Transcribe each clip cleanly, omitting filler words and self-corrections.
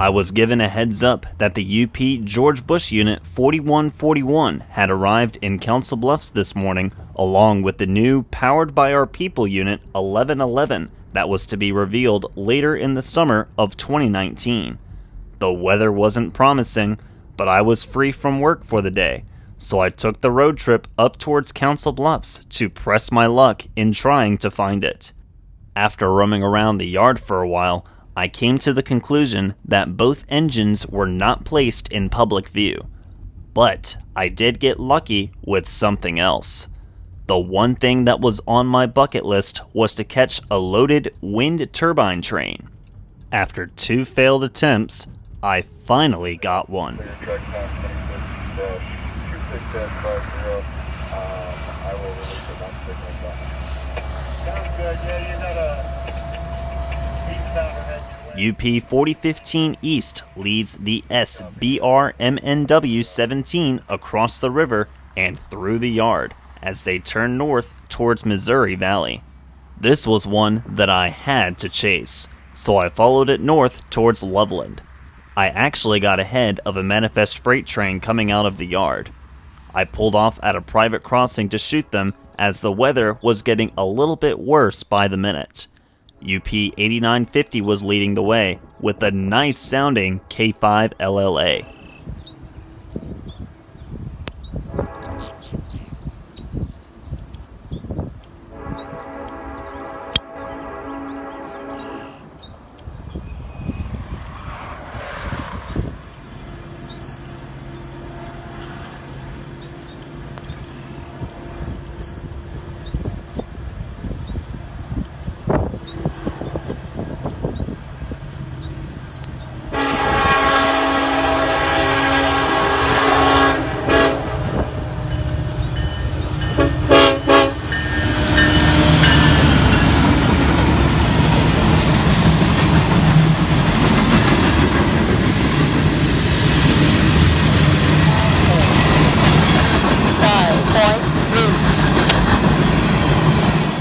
I was given a heads up that the UP George Bush Unit 4141 had arrived in Council Bluffs this morning, along with the new Powered by Our People Unit 1111 that was to be revealed later in the summer of 2019. The weather wasn't promising, but I was free from work for the day, so I took the road trip up towards Council Bluffs to press my luck in trying to find it. After roaming around the yard for a while, I came to the conclusion that both engines were not placed in public view. But I did get lucky with something else. The one thing that was on my bucket list was to catch a loaded wind turbine train. After 2 failed attempts, I finally got one. UP 4015 East leads the SBR-MNW-17 across the river and through the yard as they turn north towards Missouri Valley. This was one that I had to chase, so I followed it north towards Loveland. I actually got ahead of a manifest freight train coming out of the yard. I pulled off at a private crossing to shoot them as the weather was getting a little bit worse by the minute. UP 8950 was leading the way with a nice sounding K5 LLA.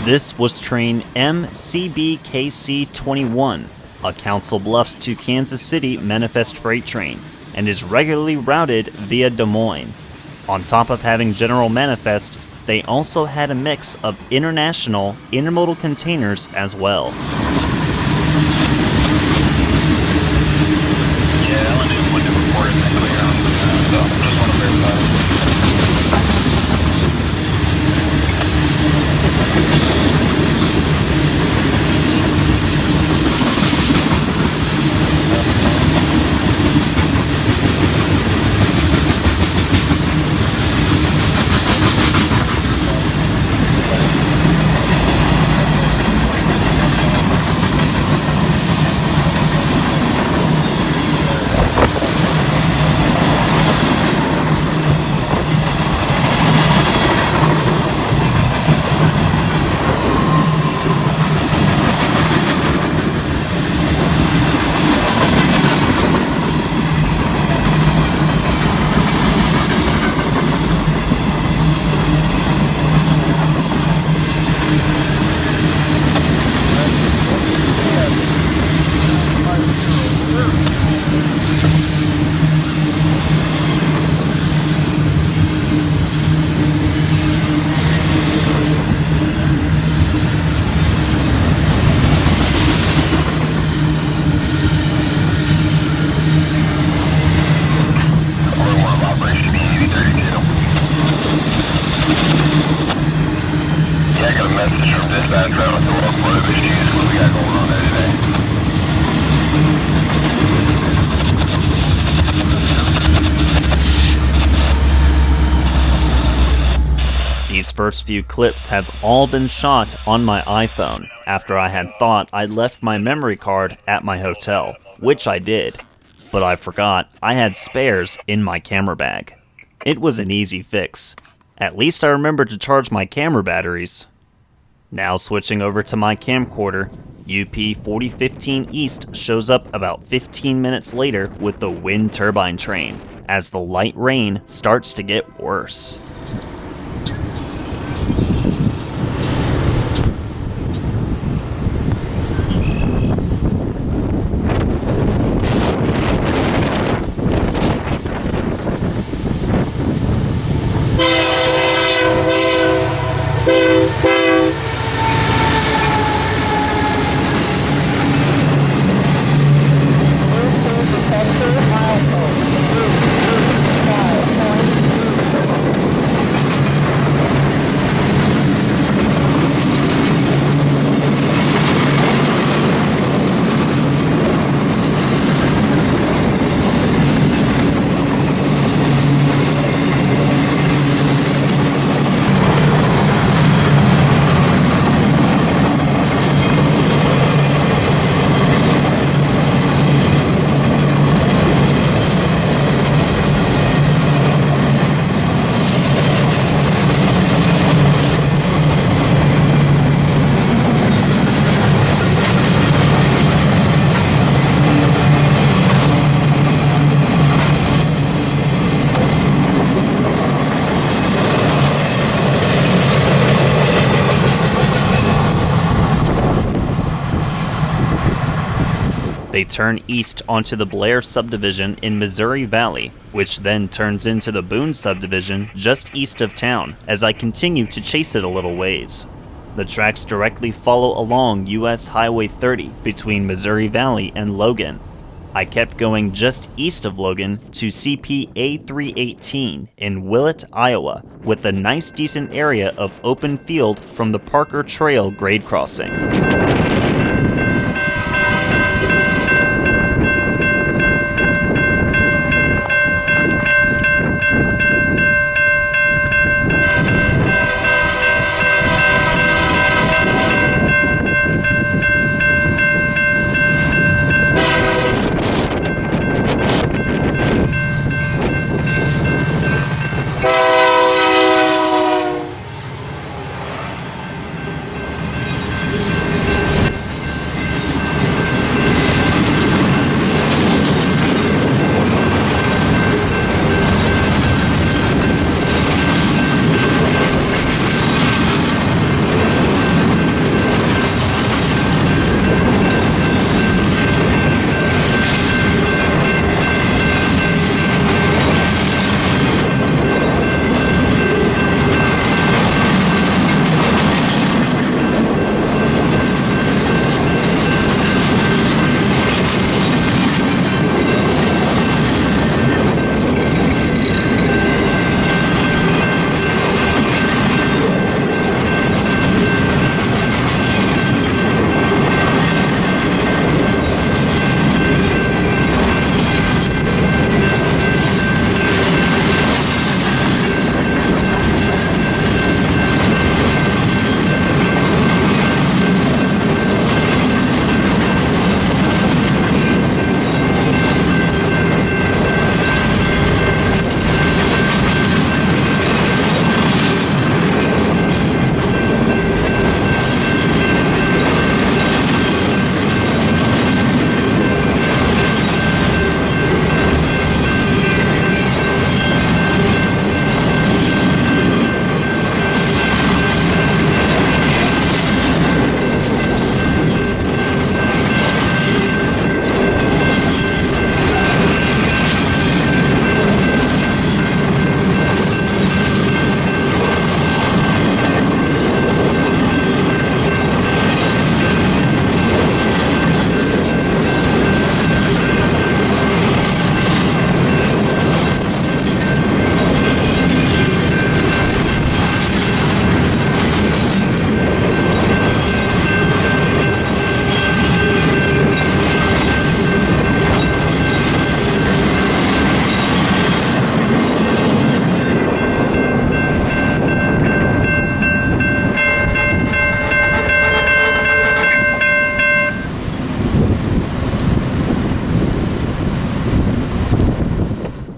This was train MCBKC-21, a Council Bluffs to Kansas City manifest freight train, and is regularly routed via Des Moines. On top of having general manifest, they also had a mix of international intermodal containers as well. These first few clips have all been shot on my iPhone after I had thought I'd left my memory card at my hotel, which I did, but I forgot I had spares in my camera bag. It was an easy fix. At least I remembered to charge my camera batteries. Now switching over to my camcorder, UP 4015 East shows up about 15 minutes later with the wind turbine train, as the light rain starts to get worse. They turn east onto the Blair subdivision in Missouri Valley, which then turns into the Boone subdivision just east of town as I continue to chase it a little ways. The tracks directly follow along US Highway 30 between Missouri Valley and Logan. I kept going just east of Logan to CPA 318 in Willett, Iowa, with a nice decent area of open field from the Parker Trail grade crossing.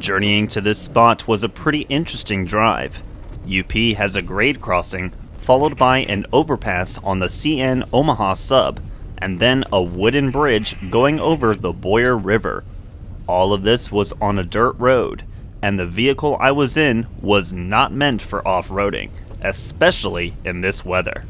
Journeying to this spot was a pretty interesting drive. UP has a grade crossing, followed by an overpass on the CN Omaha sub, and then a wooden bridge going over the Boyer River. All of this was on a dirt road, and the vehicle I was in was not meant for off-roading, especially in this weather.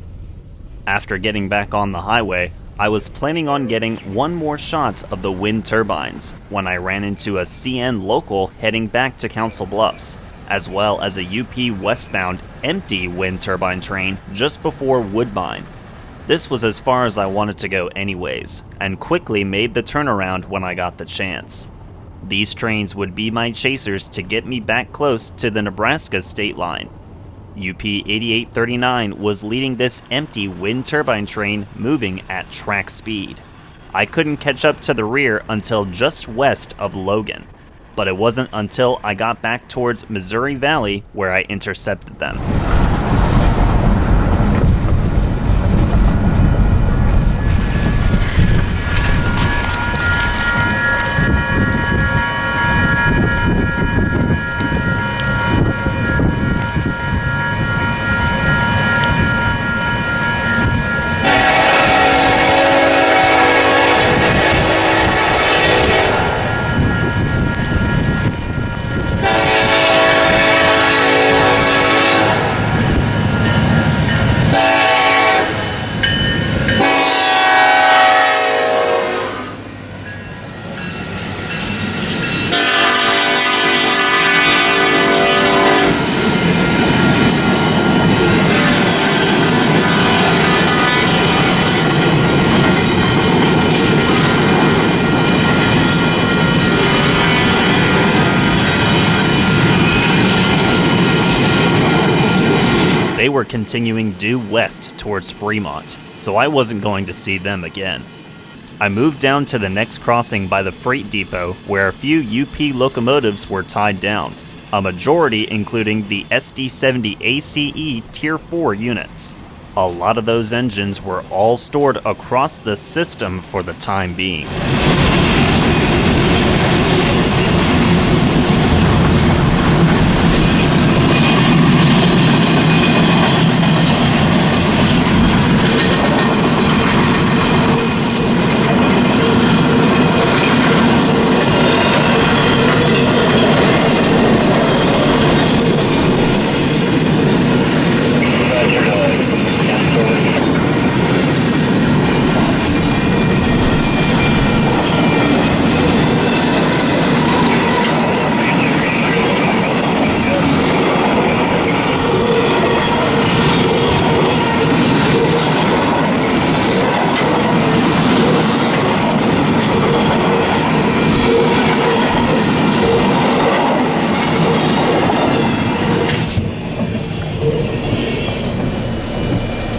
After getting back on the highway, I was planning on getting one more shot of the wind turbines when I ran into a CN local heading back to Council Bluffs, as well as a UP westbound empty wind turbine train just before Woodbine. This was as far as I wanted to go anyways, and quickly made the turnaround when I got the chance. These trains would be my chasers to get me back close to the Nebraska state line. UP 8839 was leading this empty wind turbine train moving at track speed. I couldn't catch up to the rear until just west of Logan, but it wasn't until I got back towards Missouri Valley where I intercepted them. were continuing due west towards Fremont, so I wasn't going to see them again. I moved down to the next crossing by the freight depot where a few UP locomotives were tied down, a majority including the SD70 ACE Tier 4 units. A lot of those engines were all stored across the system for the time being.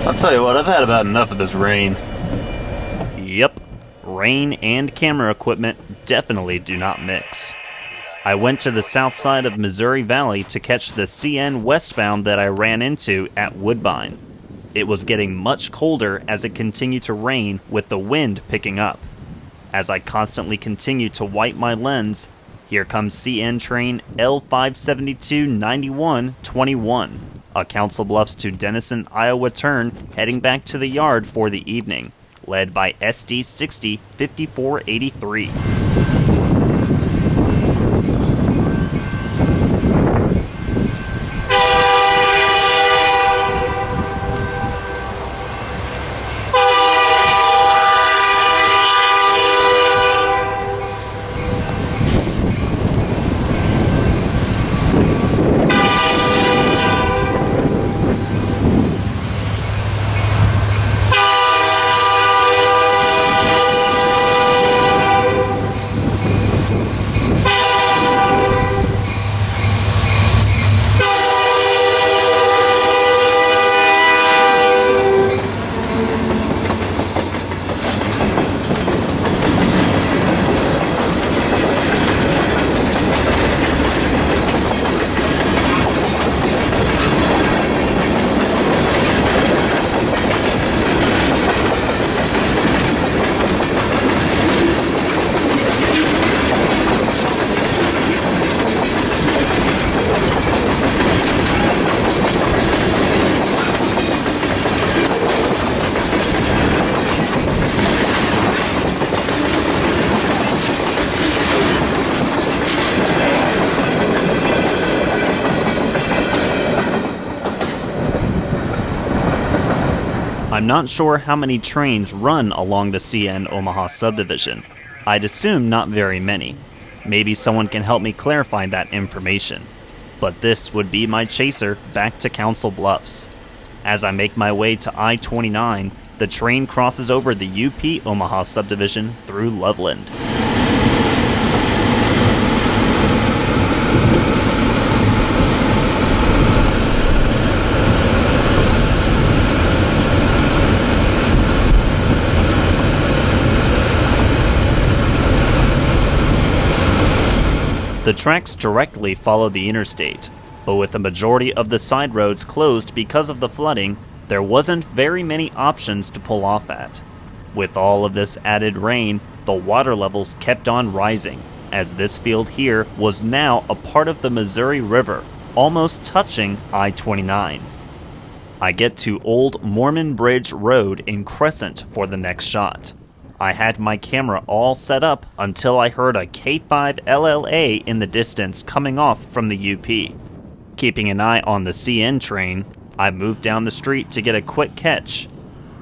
I'll tell you what, I've had about enough of this rain. Yep, rain and camera equipment definitely do not mix. I went to the south side of Missouri Valley to catch the CN westbound that I ran into at Woodbine. It was getting much colder as it continued to rain with the wind picking up. As I constantly continued to wipe my lens, here comes CN train L572-9121, a Council Bluffs to Denison, Iowa turn heading back to the yard for the evening, led by SD60 5483. I'm not sure how many trains run along the CN Omaha subdivision. I'd assume not very many. Maybe someone can help me clarify that information. But this would be my chaser back to Council Bluffs. As I make my way to I-29, the train crosses over the UP Omaha subdivision through Loveland. The tracks directly follow the interstate, but with the majority of the side roads closed because of the flooding, there wasn't very many options to pull off at. With all of this added rain, the water levels kept on rising, as this field here was now a part of the Missouri River, almost touching I-29. I get to Old Mormon Bridge Road in Crescent for the next shot. I had my camera all set up until I heard a K5 LLA in the distance coming off from the UP. Keeping an eye on the CN train, I moved down the street to get a quick catch.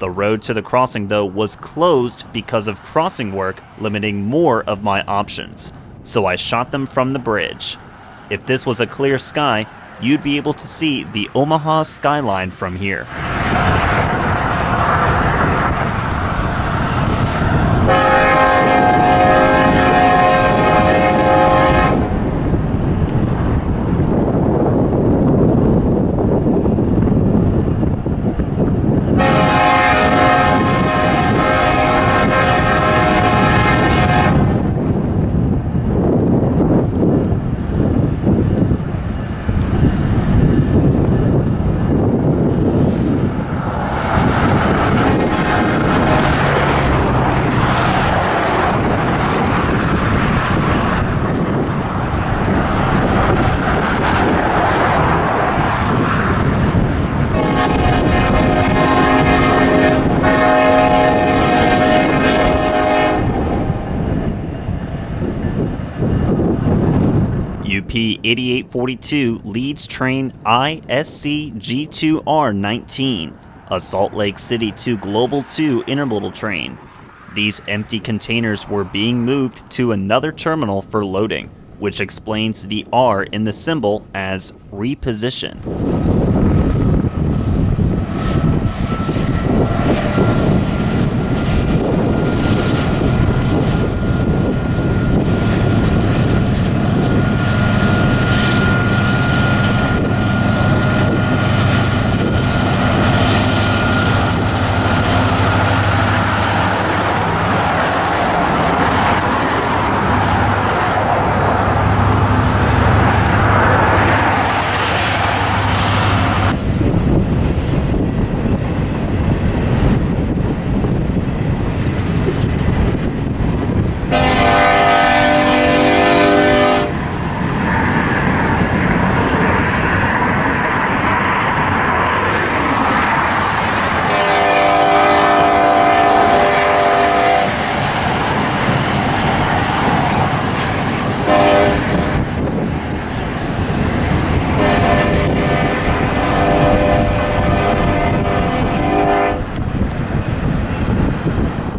The road to the crossing, though, was closed because of crossing work limiting more of my options, so I shot them from the bridge. If this was a clear sky, you'd be able to see the Omaha skyline from here. 8842 leads train ISC G2R19, a Salt Lake City to Global 2 intermodal train. These empty containers were being moved to another terminal for loading, which explains the R in the symbol as reposition.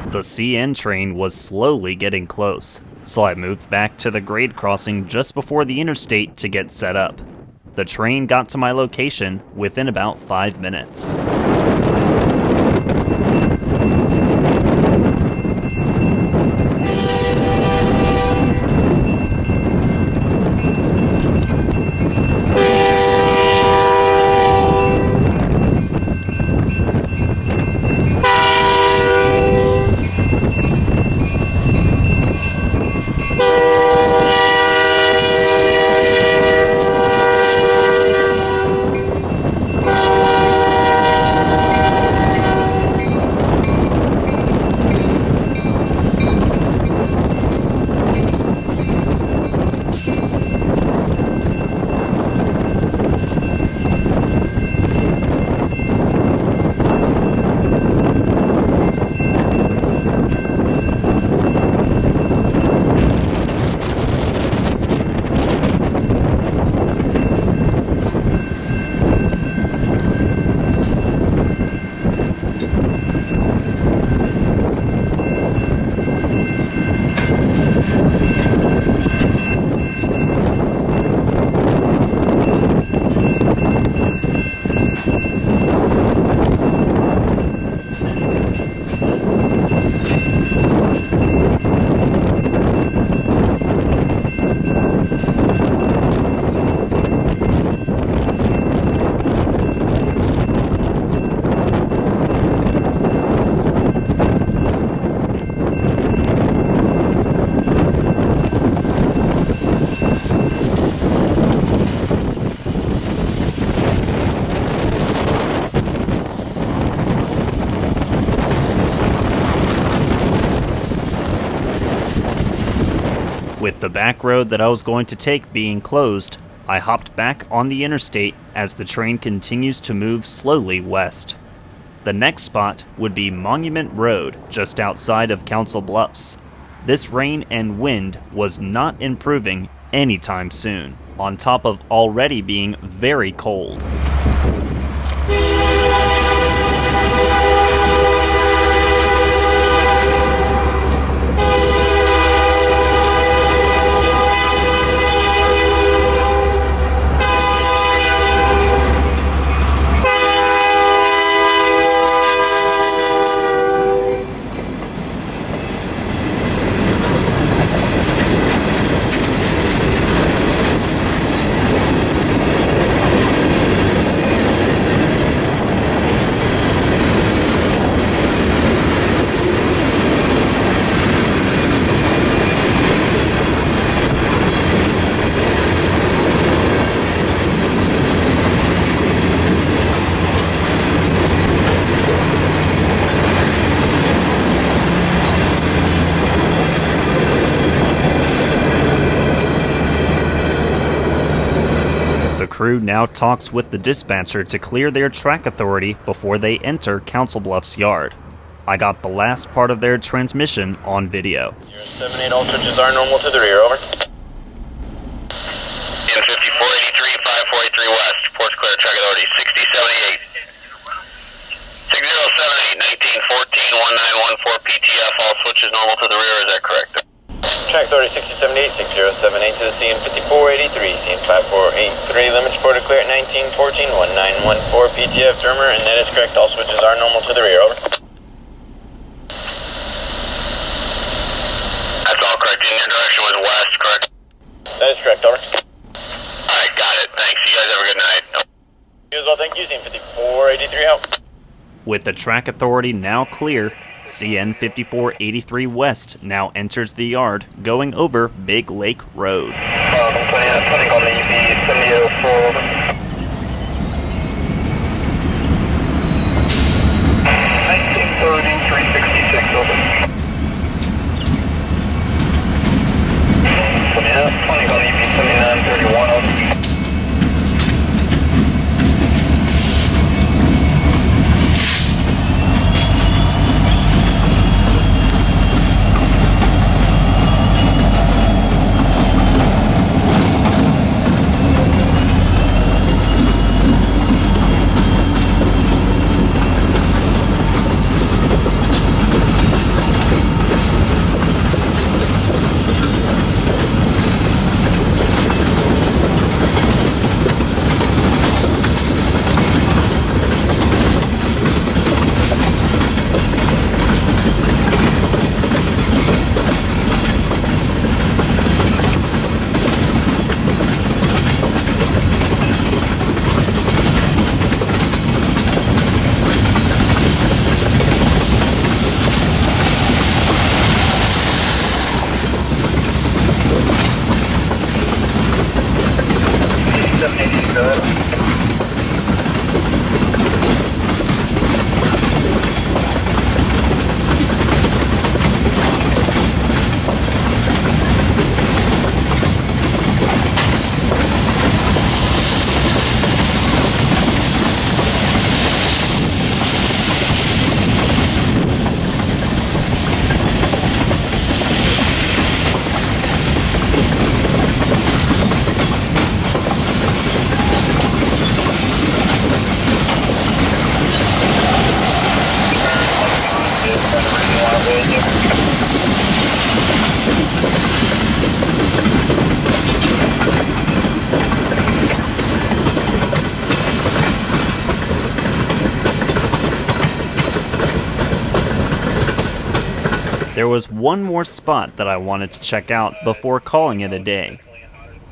The CN train was slowly getting close, so I moved back to the grade crossing just before the interstate to get set up. The train got to my location within about 5 minutes. With the back road that I was going to take being closed, I hopped back on the interstate as the train continues to move slowly west. The next spot would be Monument Road, just outside of Council Bluffs. This rain and wind was not improving anytime soon, on top of already being very cold. The crew now talks with the dispatcher to clear their track authority before they enter Council Bluffs yard. I got the last part of their transmission on video. 078, all switches are normal to the rear, over. CN 5483, 5483 West. Ports clear, track authority 6078. 6078, 1914, 1914 PTF, all switches normal to the rear, is that correct? Track authority 6078, 6078 to the CN 5483, CN 5483, limits ported clear at 1914, 1914 PTF, Dermer, and that is correct, all switches are normal to the rear, over. That's all correct, in your direction was west, correct? That is correct, over. Alright, got it, thanks, you guys have a good night. You as well, thank you, CN 5483 out. With the track authority now clear, CN 5483 West now enters the yard, going over Big Lake Road. 20 on the UP, 7004. 1930, 366, over. 20 on the UP, 7931, over. There was one more spot that I wanted to check out before calling it a day.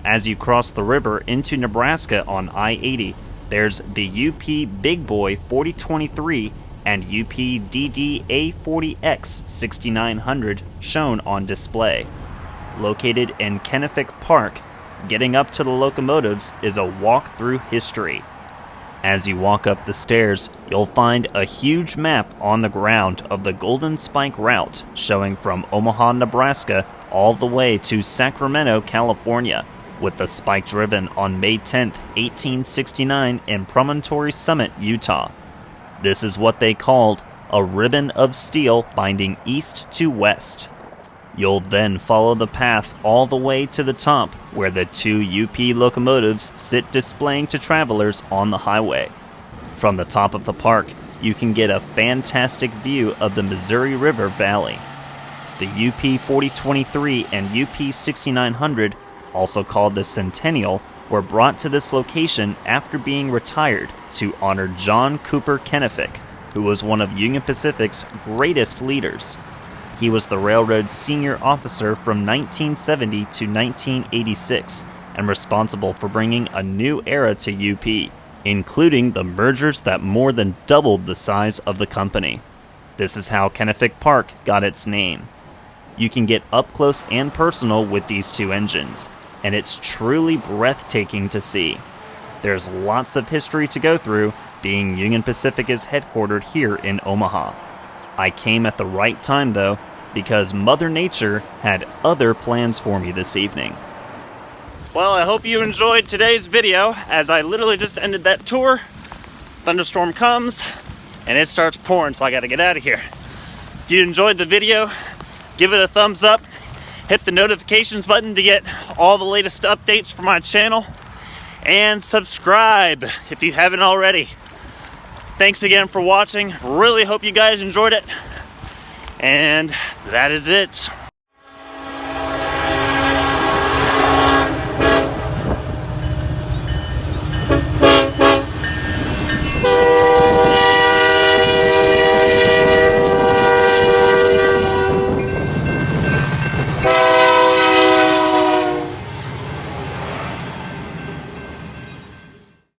As you cross the river into Nebraska on I-80, there's the UP Big Boy 4023 and UP DD A40X 6900 shown on display. Located in Kennefic Park, getting up to the locomotives is a walk through history. As you walk up the stairs, you'll find a huge map on the ground of the Golden Spike route showing from Omaha, Nebraska all the way to Sacramento, California, with the spike driven on May 10, 1869 in Promontory Summit, Utah. This is what they called a ribbon of steel binding east to west. You'll then follow the path all the way to the top, where the two UP locomotives sit displaying to travelers on the highway. From the top of the park, you can get a fantastic view of the Missouri River Valley. The UP 4023 and UP 6900, also called the Centennial, were brought to this location after being retired to honor John Cooper Kennefic, who was one of Union Pacific's greatest leaders. He was the railroad's senior officer from 1970 to 1986 and responsible for bringing a new era to UP, including the mergers that more than doubled the size of the company. This is how Kennefic Park got its name. You can get up close and personal with these two engines, and it's truly breathtaking to see. There's lots of history to go through, being Union Pacific is headquartered here in Omaha. I came at the right time though, because Mother Nature had other plans for me this evening. Well, I hope you enjoyed today's video, as I literally just ended that tour. Thunderstorm comes, and it starts pouring, so I gotta get out of here. If you enjoyed the video, give it a thumbs up, hit the notifications button to get all the latest updates from my channel, and subscribe if you haven't already. Thanks again for watching. Really hope you guys enjoyed it. And that is it.